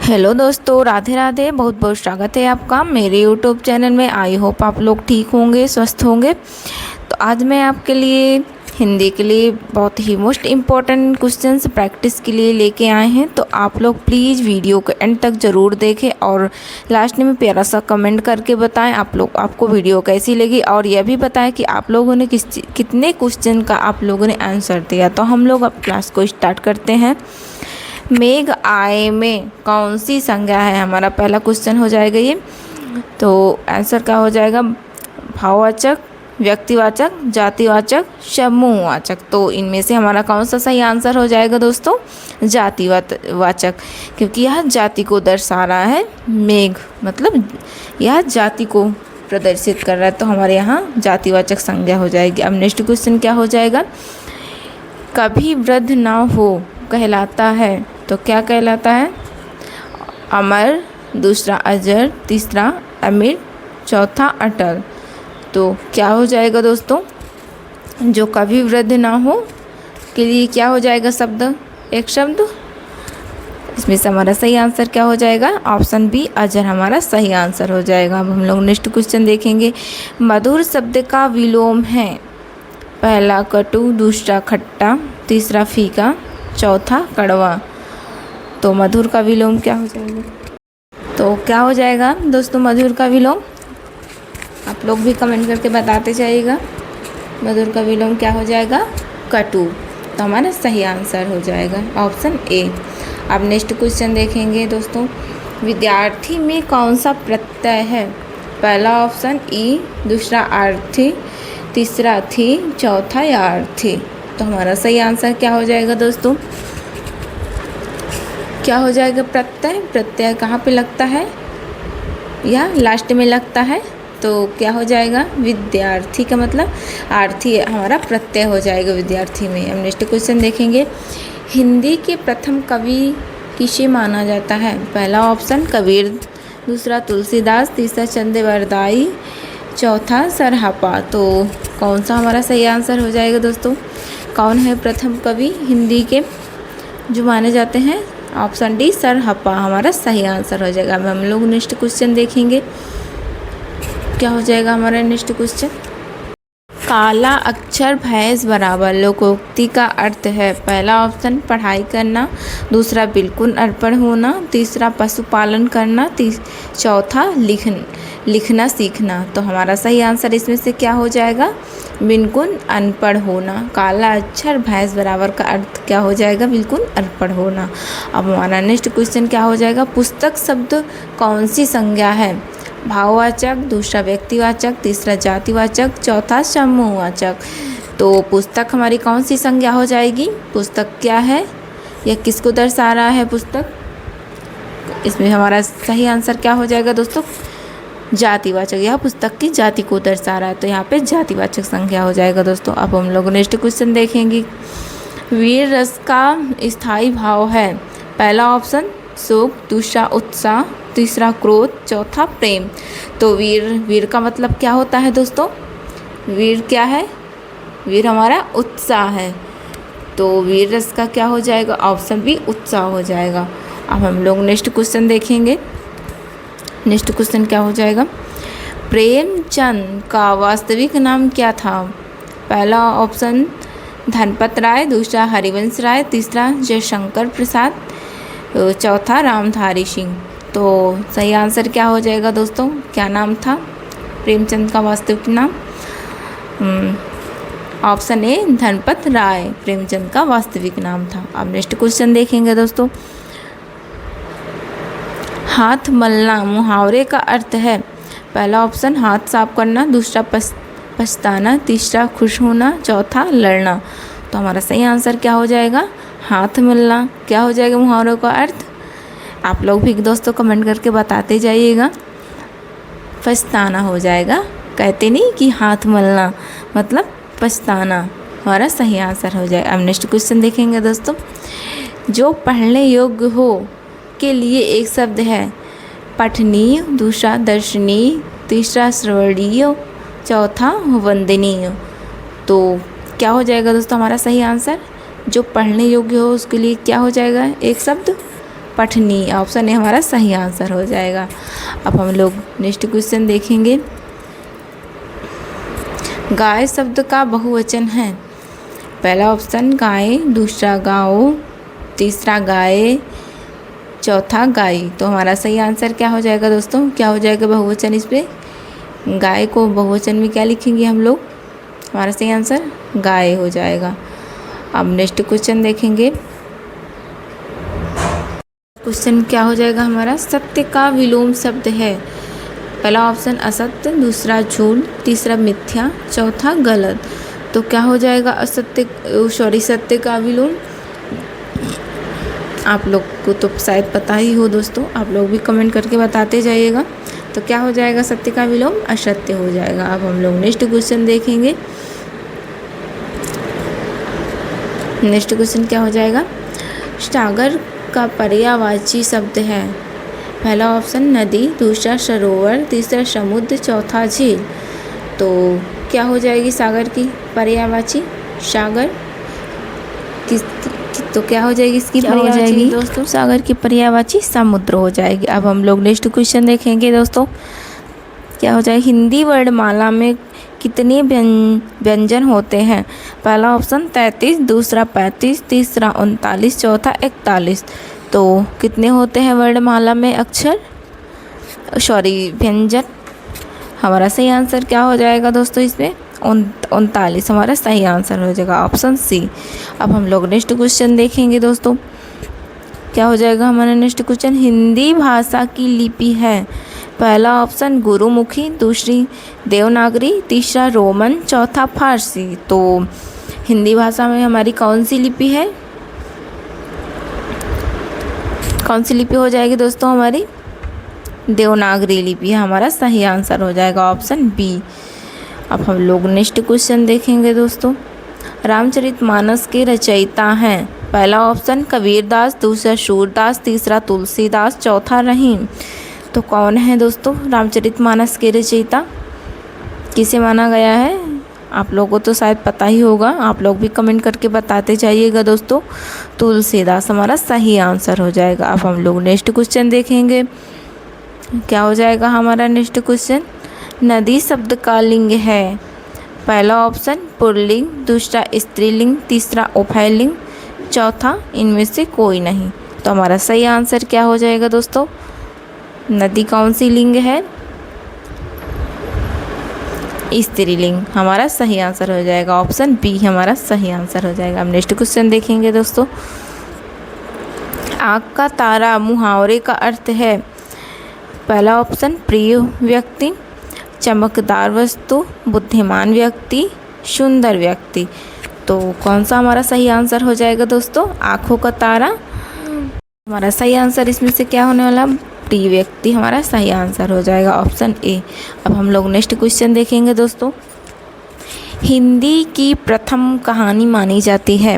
Hello दोस्तों, राधे राधे। बहुत बहुत स्वागत है आपका मेरे यूट्यूब चैनल में। आई होप आप लोग ठीक होंगे, स्वस्थ होंगे। तो आज मैं आपके लिए हिंदी के लिए बहुत ही मोस्ट इम्पॉर्टेंट क्वेश्चंस प्रैक्टिस के लिए लेके आए हैं। तो आप लोग प्लीज़ वीडियो को एंड तक ज़रूर देखें और लास्ट में प्यारा सा कमेंट करके बताएं आपको वीडियो कैसी लगी, और यह भी बताएं कि आप लोगों ने कितने क्वेश्चन का आप लोगों ने आंसर दिया। तो हम लोग अब क्लास को स्टार्ट करते हैं। मेघ आए में कौन सी संज्ञा है? हमारा पहला क्वेश्चन हो जाएगा ये। तो आंसर क्या हो जाएगा? भाववाचक, व्यक्तिवाचक, जातिवाचक, समूहवाचक। तो इनमें से हमारा कौन सा सही आंसर हो जाएगा दोस्तों? जातिवाचक, क्योंकि यह जाति को दर्शा रहा है। मेघ मतलब यह जाति को प्रदर्शित कर रहा है, तो हमारे यहाँ जातिवाचक संज्ञा हो जाएगी। अब नेक्स्ट क्वेश्चन क्या हो जाएगा? कभी वृद्ध ना हो कहलाता है, तो क्या कहलाता है? अमर, दूसरा अजर, तीसरा अमीर, चौथा अटल। तो क्या हो जाएगा दोस्तों? जो कभी वृद्ध ना हो के लिए क्या हो जाएगा शब्द? एक शब्द। इसमें से हमारा सही आंसर क्या हो जाएगा? ऑप्शन बी अजर हमारा सही आंसर हो जाएगा। अब हम लोग नेक्स्ट क्वेश्चन देखेंगे। मधुर शब्द का विलोम है। पहला कटु, दूसरा खट्टा, तीसरा फीका, चौथा कड़वा। तो मधुर का विलोम क्या हो जाएगा? तो क्या हो जाएगा दोस्तों मधुर का विलोम? आप लोग भी कमेंट करके बताते जाइएगा। मधुर का विलोम क्या हो जाएगा? कटु। तो हमारा सही आंसर हो जाएगा ऑप्शन ए। अब नेक्स्ट क्वेश्चन देखेंगे दोस्तों। विद्यार्थी में कौन सा प्रत्यय है? पहला ऑप्शन ई, दूसरा आर्थी, तीसरा थी, चौथा यार्थी। तो हमारा सही आंसर क्या हो जाएगा दोस्तों? क्या हो जाएगा? प्रत्यय। प्रत्यय कहाँ पे लगता है? या लास्ट में लगता है। तो क्या हो जाएगा? विद्यार्थी का मतलब आर्थी हमारा प्रत्यय हो जाएगा विद्यार्थी में। अब नेक्स्ट क्वेश्चन देखेंगे। हिंदी के प्रथम कवि किसे माना जाता है? पहला ऑप्शन कबीर, दूसरा तुलसीदास, तीसरा चंद्रवरदाई, चौथा सरहपा। तो कौन सा हमारा सही आंसर हो जाएगा दोस्तों? कौन है प्रथम कवि हिंदी के जो माने जाते हैं? ऑप्शन डी सरहपा हमारा सही आंसर हो जाएगा। अब हम लोग नेक्स्ट क्वेश्चन देखेंगे। क्या हो जाएगा हमारा नेक्स्ट क्वेश्चन? काला अक्षर भैंस बराबर लोकोक्ति का अर्थ है। पहला ऑप्शन पढ़ाई करना, दूसरा बिल्कुल अनपढ़ होना, तीसरा पशुपालन करना, चौथा लिखना सीखना। तो हमारा सही आंसर इसमें से क्या हो जाएगा? बिल्कुल अनपढ़ होना। काला अक्षर भैंस बराबर का अर्थ क्या हो जाएगा? बिल्कुल अनपढ़ होना। अब हमारा नेक्स्ट क्वेश्चन क्या हो जाएगा? पुस्तक शब्द कौन सी संज्ञा है? भाववाचक, दूसरा व्यक्तिवाचक, तीसरा जातिवाचक, चौथा समूहवाचक। तो पुस्तक हमारी कौन सी संज्ञा हो जाएगी? पुस्तक क्या है? यह किसको दर्शा रहा है पुस्तक? इसमें हमारा सही आंसर क्या हो जाएगा दोस्तों? जातिवाचक। यह पुस्तक की जाति को दर्शा रहा है, तो यहाँ पे जातिवाचक संज्ञा हो जाएगा दोस्तों। अब हम लोग नेक्स्ट क्वेश्चन देखेंगे। वीर रस का स्थायी भाव है। पहला ऑप्शन शोक, दूसरा उत्साह, तीसरा क्रोध, चौथा प्रेम। तो वीर का मतलब क्या होता है दोस्तों? वीर क्या है? वीर हमारा उत्साह है। तो वीर रस का क्या हो जाएगा? ऑप्शन बी उत्साह हो जाएगा। अब हम लोग नेक्स्ट क्वेश्चन देखेंगे। नेक्स्ट क्वेश्चन क्या हो जाएगा? प्रेमचंद का वास्तविक नाम क्या था? पहला ऑप्शन धनपत राय, दूसरा हरिवंश राय, तीसरा जयशंकर प्रसाद, चौथा रामधारी सिंह। तो सही आंसर क्या हो जाएगा दोस्तों? क्या नाम था प्रेमचंद का वास्तविक नाम? ऑप्शन ए धनपत राय प्रेमचंद का वास्तविक नाम था। अब नेक्स्ट क्वेश्चन देखेंगे दोस्तों। हाथ मलना मुहावरे का अर्थ है। पहला ऑप्शन हाथ साफ करना, दूसरा पछताना, तीसरा खुश होना, चौथा लड़ना। तो हमारा सही आंसर क्या हो जाएगा? हाथ मलना। क्या हो जाएगा मुहावरों का अर्थ? आप लोग भी दोस्तों कमेंट करके बताते जाइएगा। पछताना हो जाएगा। कहते नहीं कि हाथ मलना मतलब पछताना हमारा सही आंसर हो जाएगा। अब नेक्स्ट क्वेश्चन देखेंगे दोस्तों। जो पढ़ने योग्य हो के लिए एक शब्द है। पठनीय, दूसरा दर्शनीय, तीसरा श्रवणीय, चौथा वंदनीय। तो क्या हो जाएगा दोस्तों हमारा सही आंसर? जो पढ़ने योग्य हो उसके लिए क्या हो जाएगा? एक शब्द पठनी। ऑप्शन ए हमारा सही आंसर हो जाएगा। अब हम लोग नेक्स्ट क्वेश्चन देखेंगे। गाय शब्द का बहुवचन है। पहला ऑप्शन गाय, दूसरा गाओ, तीसरा गाय, चौथा गाय। तो हमारा सही आंसर क्या हो जाएगा दोस्तों? क्या हो जाएगा बहुवचन इस पे? गाय को बहुवचन में क्या लिखेंगे हम लोग? हमारा सही आंसर गाय हो जाएगा। अब नेक्स्ट क्वेश्चन देखेंगे। क्वेश्चन क्या हो जाएगा हमारा? सत्य का विलोम शब्द है। पहला ऑप्शन असत्य, दूसरा झूठ, तीसरा मिथ्या, चौथा गलत। तो क्या हो जाएगा सत्य का विलोम? आप लोग को तो शायद पता ही हो दोस्तों, आप लोग भी कमेंट करके बताते जाइएगा। तो क्या हो जाएगा सत्य का विलोम? असत्य हो जाएगा। अब हम लोग नेक्स्ट क्वेश्चन देखेंगे। नेक्स्ट क्वेश्चन क्या हो जाएगा? सागर का पर्यायवाची शब्द है। पहला ऑप्शन नदी, दूसरा सरोवर, तीसरा समुद्र, चौथा झील। तो क्या हो जाएगी सागर की पर्यायवाची? सागर तो क्या हो जाएगी इसकी पर्यायवाची दोस्तों? सागर की पर्यायवाची समुद्र हो जाएगी। अब हम लोग नेक्स्ट क्वेश्चन देखेंगे दोस्तों। क्या हो जाएगा? हिंदी वर्णमाला में कितने व्यंजन होते हैं? पहला ऑप्शन 33, दूसरा 35, तीसरा 39, चौथा 41। तो कितने होते हैं वर्णमाला में अक्षर, व्यंजन? हमारा सही आंसर क्या हो जाएगा दोस्तों इसमें? 39 हमारा सही आंसर हो जाएगा, ऑप्शन सी। अब हम लोग नेक्स्ट क्वेश्चन देखेंगे दोस्तों। क्या हो जाएगा हमारा नेक्स्ट क्वेश्चन? हिंदी भाषा की लिपि है। पहला ऑप्शन गुरुमुखी, दूसरी देवनागरी, तीसरा रोमन, चौथा फारसी। तो हिंदी भाषा में हमारी कौन सी लिपि है? कौन सी लिपि हो जाएगी दोस्तों हमारी? देवनागरी लिपि हमारा सही आंसर हो जाएगा, ऑप्शन बी। अब हम लोग नेक्स्ट क्वेश्चन देखेंगे दोस्तों। रामचरितमानस के रचयिता हैं। पहला ऑप्शन कबीरदास, दूसरा सूरदास, तीसरा तुलसीदास, चौथा रहीम। तो कौन है दोस्तों रामचरितमानस के रचयिता? किसे माना गया है? आप लोगों को तो शायद पता ही होगा, आप लोग भी कमेंट करके बताते जाइएगा दोस्तों। तुलसीदास हमारा सही आंसर हो जाएगा। अब हम लोग नेक्स्ट क्वेश्चन देखेंगे। क्या हो जाएगा हमारा नेक्स्ट क्वेश्चन? नदी शब्द का लिंग है। पहला ऑप्शन पुल्लिंग, दूसरा स्त्रीलिंग, तीसरा उभयलिंग, चौथा इनमें से कोई नहीं। तो हमारा सही आंसर क्या हो जाएगा दोस्तों? नदी कौन सी लिंग है? स्त्रीलिंग हमारा सही आंसर हो जाएगा, ऑप्शन बी हमारा सही आंसर हो जाएगा। हम नेक्स्ट क्वेश्चन देखेंगे दोस्तों। आँख का तारा मुहावरे का अर्थ है। पहला ऑप्शन प्रिय व्यक्ति, चमकदार वस्तु, बुद्धिमान व्यक्ति, सुंदर व्यक्ति। तो कौन सा हमारा सही आंसर हो जाएगा दोस्तों? आँखों का तारा हमारा सही आंसर इसमें से क्या होने वाला? प्रिय व्यक्ति हमारा सही आंसर हो जाएगा, ऑप्शन ए। अब हम लोग नेक्स्ट क्वेश्चन देखेंगे दोस्तों। हिंदी की प्रथम कहानी मानी जाती है।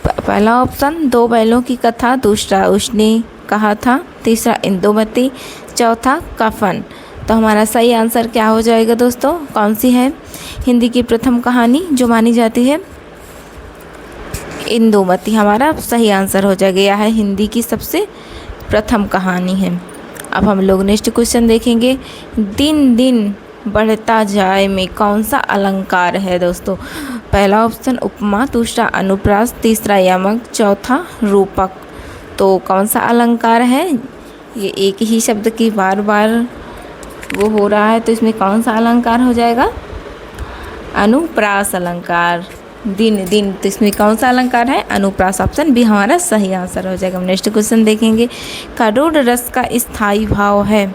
पहला ऑप्शन दो बैलों की कथा, दूसरा उसने कहा था, तीसरा इंदुमती, चौथा कफन। तो हमारा सही आंसर क्या हो जाएगा दोस्तों? कौन सी है हिंदी की प्रथम कहानी जो मानी जाती है? इंदुमती हमारा सही आंसर हो जाएगा। यह है हिंदी की सबसे प्रथम कहानी है। अब हम लोग नेक्स्ट क्वेश्चन देखेंगे। दिन दिन बढ़ता जाए में कौन सा अलंकार है दोस्तों? पहला ऑप्शन उपमा, दूसरा अनुप्रास, तीसरा यमक, चौथा रूपक। तो कौन सा अलंकार है? ये एक ही शब्द की बार बार वो हो रहा है, तो इसमें कौन सा अलंकार हो जाएगा? अनुप्रास अलंकार। दिन दिन, तो इसमें कौन सा अलंकार है? अनुप्रास, ऑप्शन बी हमारा सही आंसर हो जाएगा। हम नेक्स्ट क्वेश्चन देखेंगे। करुण रस का स्थायी भाव है।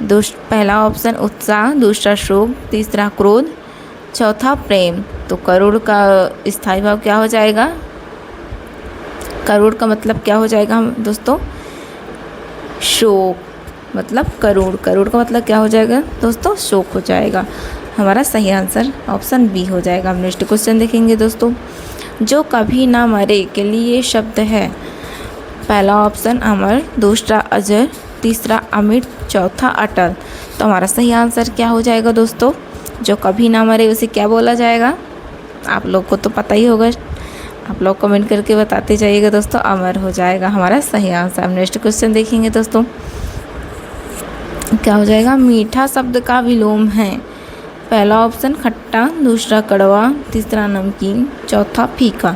पहला ऑप्शन उत्साह, दूसरा शोक, तीसरा क्रोध, चौथा प्रेम। तो करुण का स्थायी भाव क्या हो जाएगा? करुण का मतलब क्या हो जाएगा हम दोस्तों? शोक, मतलब करुण का मतलब क्या हो जाएगा दोस्तों? शोक हो जाएगा। हमारा सही आंसर ऑप्शन बी हो जाएगा। हम नेक्स्ट क्वेश्चन देखेंगे दोस्तों। जो कभी ना मरे के लिए शब्द है। पहला ऑप्शन अमर, दूसरा अजर, तीसरा अमिट, चौथा अटल। तो हमारा सही आंसर क्या हो जाएगा दोस्तों? जो कभी ना मरे उसे क्या बोला जाएगा? आप लोग को तो पता ही होगा, आप लोग कमेंट करके बताते जाइएगा दोस्तों, अमर हो जाएगा हमारा सही आंसर। नेक्स्ट क्वेश्चन देखेंगे दोस्तों, क्या हो जाएगा? मीठा शब्द का विलोम है। पहला ऑप्शन खट्टा, दूसरा कड़वा, तीसरा नमकीन, चौथा फीका।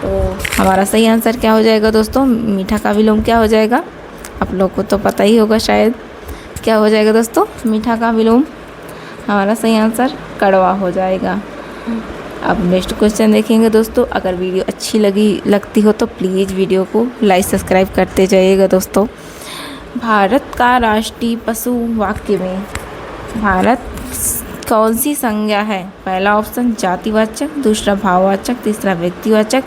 तो हमारा सही आंसर क्या हो जाएगा दोस्तों? मीठा का विलोम क्या हो जाएगा? आप लोग को तो पता ही होगा शायद। क्या हो जाएगा दोस्तों? मीठा का विलोम हमारा सही आंसर कड़वा हो जाएगा। अब नेक्स्ट क्वेश्चन देखेंगे दोस्तों। अगर वीडियो अच्छी लगती हो तो प्लीज़ वीडियो को लाइक सब्सक्राइब करते जाइएगा दोस्तों। भारत का राष्ट्रीय पशु वाक्य में भारत कौन सी संज्ञा है? पहला ऑप्शन जातिवाचक, दूसरा भाववाचक, तीसरा व्यक्तिवाचक,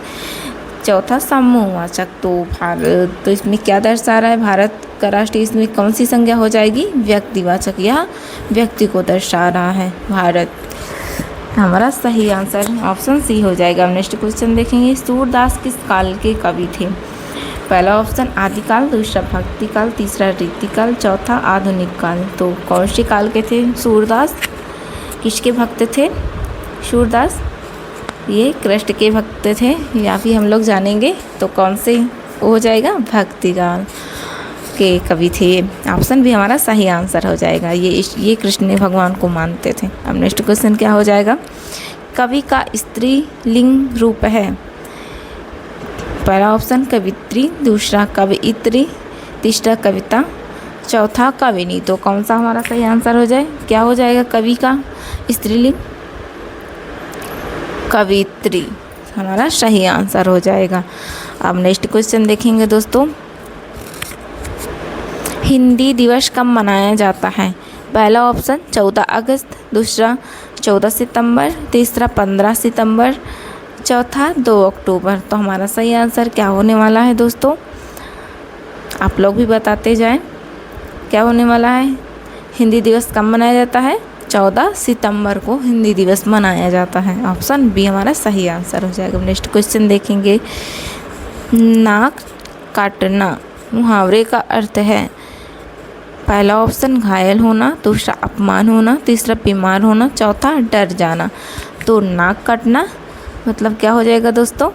चौथा समूहवाचक। तो भारत, तो इसमें क्या दर्शा रहा है? भारत का राष्ट्रीय, इसमें कौन सी संज्ञा हो जाएगी? व्यक्तिवाचक, या व्यक्ति को दर्शा रहा है भारत। हमारा सही आंसर ऑप्शन सी हो जाएगा। नेक्स्ट क्वेश्चन देखेंगे, सूरदास किस काल के कवि थे? पहला ऑप्शन आदिकाल, दूसरा भक्तिकाल, तीसरा रीतिकाल, चौथा आधुनिक काल। तो कौन से काल के थे सूरदास? किसके भक्त थे सूरदास? ये कृष्ण के भक्त थे, या फिर हम लोग जानेंगे तो कौन से हो जाएगा? भक्तिकाल के कवि थे। ऑप्शन भी हमारा सही आंसर हो जाएगा। ये कृष्ण भगवान को मानते थे। अब नेक्स्ट क्वेश्चन क्या हो जाएगा? कवि का स्त्रीलिंग रूप है। पहला ऑप्शन कवित्री, दूसरा कवियत्री, तीसरा कविता, चौथा कविनी। तो कौन सा हमारा सही आंसर हो जाए? क्या हो जाएगा कवि का स्त्रीलिंग? कवित्री हमारा सही आंसर हो जाएगा। अब नेक्स्ट क्वेश्चन देखेंगे दोस्तों, हिंदी दिवस कब मनाया जाता है? पहला ऑप्शन 14 अगस्त, दूसरा 14 सितंबर, तीसरा 15 सितंबर, चौथा 2 अक्टूबर। तो हमारा सही आंसर क्या होने वाला है दोस्तों? आप लोग भी बताते जाएं क्या होने वाला है। हिंदी दिवस कब मनाया जाता है? 14 सितंबर को हिंदी दिवस मनाया जाता है। ऑप्शन बी हमारा सही आंसर हो जाएगा। नेक्स्ट क्वेश्चन देखेंगे, नाक काटना मुहावरे का अर्थ है। पहला ऑप्शन घायल होना, दूसरा अपमान होना, तीसरा बीमार होना, चौथा डर जाना। तो नाक कटना मतलब क्या हो जाएगा दोस्तों?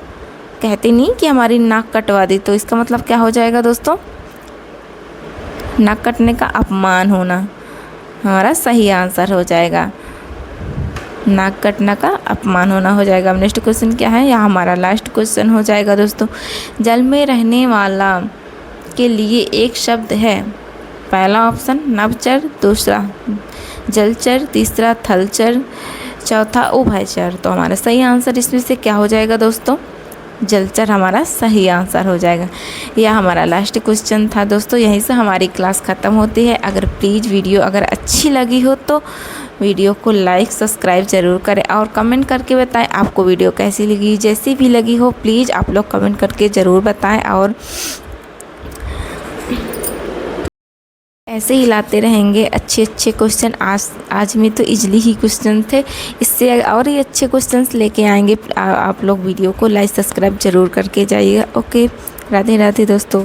कहते नहीं कि हमारी नाक कटवा दी, तो इसका मतलब क्या हो जाएगा दोस्तों? नाक कटने का अपमान होना हमारा सही आंसर हो जाएगा। नाक कटना का अपमान होना हो जाएगा। अब नेक्स्ट क्वेश्चन क्या है? यह हमारा लास्ट क्वेश्चन हो जाएगा दोस्तों। जल में रहने वाला के लिए एक शब्द है। पहला ऑप्शन नभचर, दूसरा जलचर, तीसरा थलचर, चौथा उभयचर। तो हमारा सही आंसर इसमें से क्या हो जाएगा दोस्तों? जलचर हमारा सही आंसर हो जाएगा। यह हमारा लास्ट क्वेश्चन था दोस्तों। यहीं से हमारी क्लास ख़त्म होती है। अगर प्लीज़ वीडियो अगर अच्छी लगी हो तो वीडियो को लाइक सब्सक्राइब ज़रूर करें और कमेंट करके बताएं आपको वीडियो कैसी लगी। जैसी भी लगी हो प्लीज़ आप लोग कमेंट करके ज़रूर बताएं, और ऐसे ही लाते रहेंगे अच्छे अच्छे क्वेश्चन। आज में तो इजली ही क्वेश्चन थे, इससे और ही अच्छे क्वेश्चंस लेके आएंगे। आप लोग वीडियो को लाइक सब्सक्राइब ज़रूर करके जाइएगा। ओके, राधे राधे दोस्तों।